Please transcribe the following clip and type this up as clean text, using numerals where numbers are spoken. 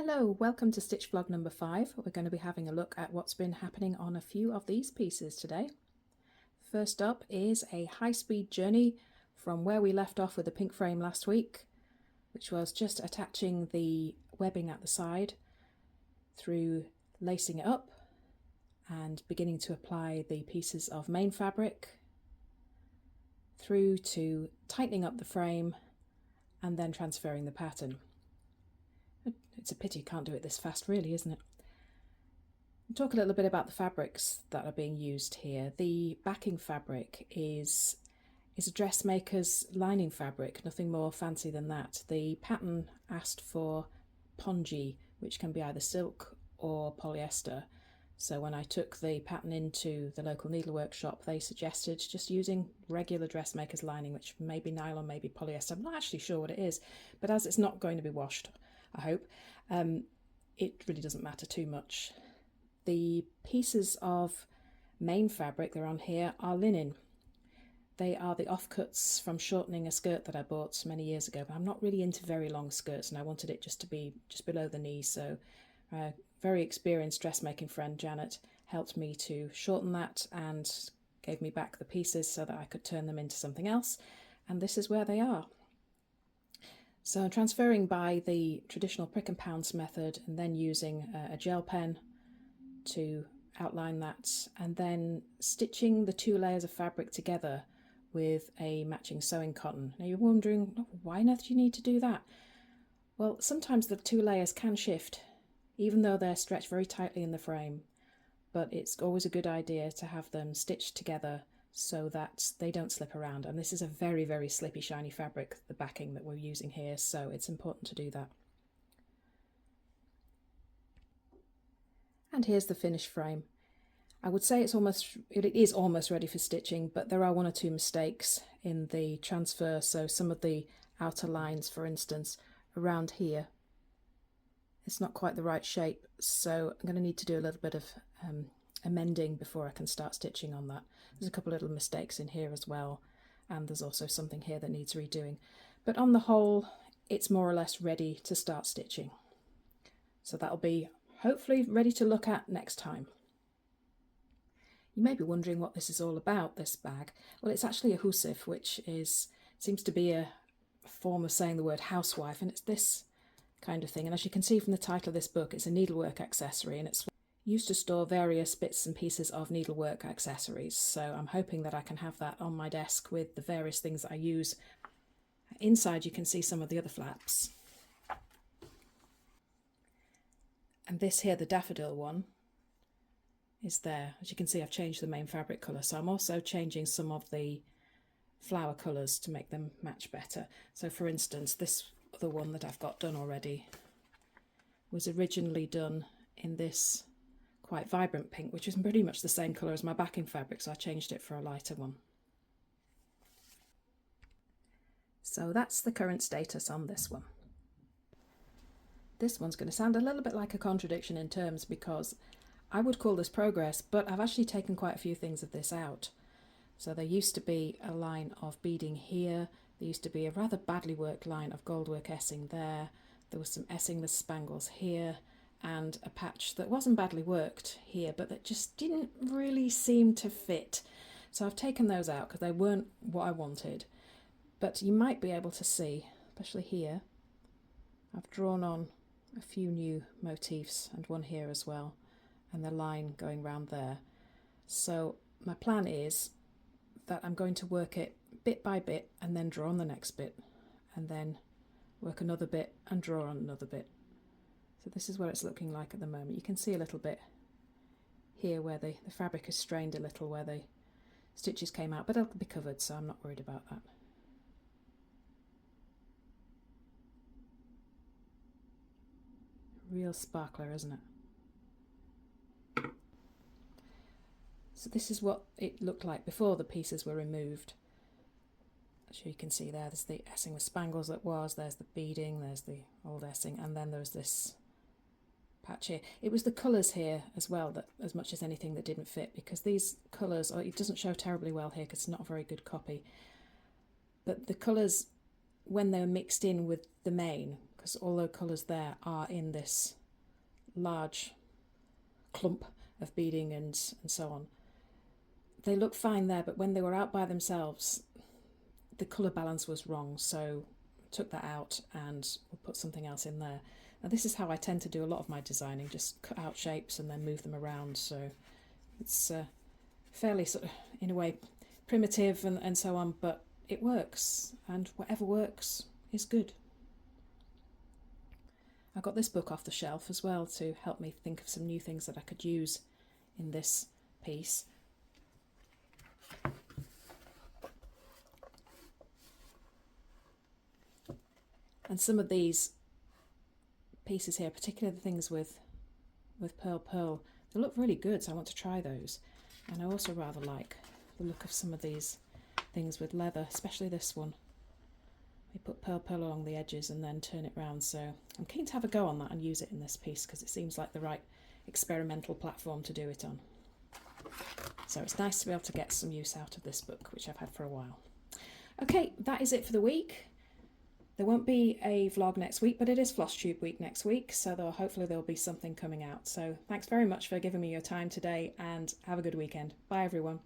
Hello, welcome to Stitch Vlog number 5. We're going to be having a look at what's been happening on a few of these pieces today. First up is a high-speed journey from where we left off with the pink frame last week, which was just attaching the webbing at the side through lacing it up and beginning to apply the pieces of main fabric through to tightening up the frame and then transferring the pattern. It's a pity you can't do it this fast, really, isn't it? We'll talk a little bit about the fabrics that are being used here. The backing fabric is a dressmaker's lining fabric, nothing more fancy than that. The pattern asked for pongee, which can be either silk or polyester. So when I took the pattern into the local needlework shop, they suggested just using regular dressmaker's lining, which may be nylon, maybe polyester. I'm not actually sure what it is, but as it's not going to be washed, I hope, it really doesn't matter too much. The pieces of main fabric that are on here are linen. They are the offcuts from shortening a skirt that I bought many years ago, but I'm not really into very long skirts and I wanted it just to be just below the knee, so a very experienced dressmaking friend, Janet, helped me to shorten that and gave me back the pieces so that I could turn them into something else, and this is where they are. So I'm transferring by the traditional prick and pounce method and then using a gel pen to outline that, and then stitching the two layers of fabric together with a matching sewing cotton. Now you're wondering, why on earth do you need to do that? Well, sometimes the two layers can shift, even though they're stretched very tightly in the frame, but it's always a good idea to have them stitched together so that they don't slip around. And this is a very, very slippy, shiny fabric, the backing that we're using here, so it's important to do that. And here's the finished frame. I would say it is almost ready for stitching, but there are one or two mistakes in the transfer. So some of the outer lines, for instance, around here, it's not quite the right shape, so I'm going to need to do a little bit of amending before I can start stitching on that. There's a couple of little mistakes in here as well, and there's also something here that needs redoing. But on the whole, it's more or less ready to start stitching. So that'll be hopefully ready to look at next time. You may be wondering what this is all about, this bag. Well, it's actually a houssif, which seems to be a form of saying the word housewife, and it's this kind of thing. And as you can see from the title of this book, it's a needlework accessory, and it's used to store various bits and pieces of needlework accessories. So I'm hoping that I can have that on my desk with the various things that I use. Inside you can see some of the other flaps. And this here, the daffodil one, is there. As you can see, I've changed the main fabric colour, so I'm also changing some of the flower colours to make them match better. So for instance, this other one that I've got done already was originally done in this quite vibrant pink, which is pretty much the same colour as my backing fabric, so I changed it for a lighter one. So that's the current status on this one. This one's going to sound a little bit like a contradiction in terms, because I would call this progress, but I've actually taken quite a few things of this out. So there used to be a line of beading here, there used to be a rather badly worked line of goldwork essing there, there was some essingless spangles here, and a patch that wasn't badly worked here, but that just didn't really seem to fit. So I've taken those out because they weren't what I wanted. But you might be able to see, especially here, I've drawn on a few new motifs and one here as well, and the line going round there. So my plan is that I'm going to work it bit by bit and then draw on the next bit, and then work another bit and draw on another bit. So this is what it's looking like at the moment. You can see a little bit here where the fabric is strained a little, where the stitches came out, but it'll be covered, so I'm not worried about that. Real sparkler, isn't it? So this is what it looked like before the pieces were removed. So you can see there's the essing with spangles that was, there's the beading, there's the old essing, and then there's this patch here. It was the colours here as well that, as much as anything, that didn't fit, because these colours, it doesn't show terribly well here because it's not a very good copy, but the colours, when they're mixed in with the main, because all the colours there are in this large clump of beading and so on. They look fine there, but when they were out by themselves, the colour balance was wrong, so I took that out and we'll put something else in there. Now this is how I tend to do a lot of my designing, just cut out shapes and then move them around, so it's fairly sort of, in a way, primitive and so on, but it works, and whatever works is good. I got this book off the shelf as well to help me think of some new things that I could use in this piece. And some of these pieces here, particularly the things with pearl, they look really good, so I want to try those. And I also rather like the look of some of these things with leather, especially this one. We put pearl along the edges and then turn it round, so I'm keen to have a go on that and use it in this piece because it seems like the right experimental platform to do it on. So it's nice to be able to get some use out of this book, which I've had for a while. Okay, that is it for the week. There won't be a vlog next week, but it is FlossTube week next week, so hopefully there'll be something coming out. So thanks very much for giving me your time today, and have a good weekend. Bye everyone.